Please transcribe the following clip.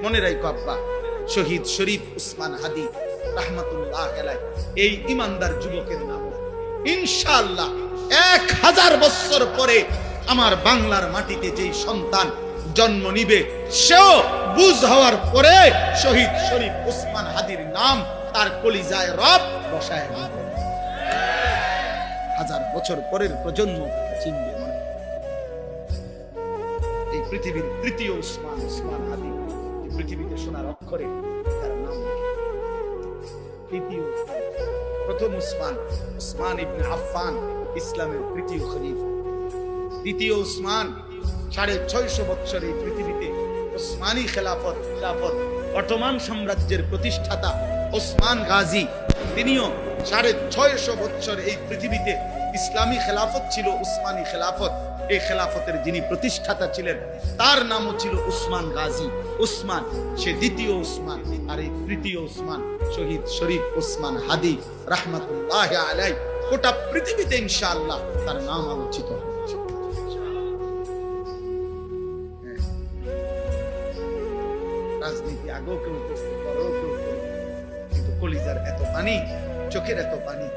মনে রাখো আব্বা, শহীদ শরীফ উসমান হাদি রাহমাতুল্লাহ আলাইহি, এই ইমানদার যুবকের নাম ইনশাআল্লাহ 1000 বছর পরে আমার বাংলার মাটিতে যেই সন্তান জন্ম নিবে, সেও বুঝ হওয়ার পরে শহীদ শরীফ উসমান হাদির নাম তার কলিজায় রব বসায় দিবে। 1000 বছর পরের প্রজন্ম চিনবে। এই পৃথিবীর তৃতীয় উসমান, উসমান হাদি, পৃথিবীতে সোনার অক্ষরে তার নাম। তৃতীয়, প্রথম উসমান, উসমান ইবনে আফফান ইসলামের তৃতীয় খলিফা। দ্বিতীয় উসমান 650 বছর এই পৃথিবীতে উসমানী খেলাফত, অটোমান সাম্রাজ্যের প্রতিষ্ঠাতা ওসমান গাজী, তিনিও 650 বছর এই পৃথিবীতে ইসলামী খেলাফত ছিল, উসমানী খেলাফত। এই খেলাফতের যিনি প্রতিষ্ঠাতা ছিলেন তার নামও ছিল উসমান গাজী। উসমান সে দ্বিতীয় উসমান, আর এই তৃতীয় উসমান শহীদ শরীফ উসমান হাদি রাহমাতুল্লাহ আলাইহি। গোটা পৃথিবীতে ইনশাআল্লাহ তার নাম আলোচিত হবে। রাজনীতি আগেও কেউ করতে, পরেও কেউ করতে, কিন্তু কলিজার এত পানি, চোখের এত পানি,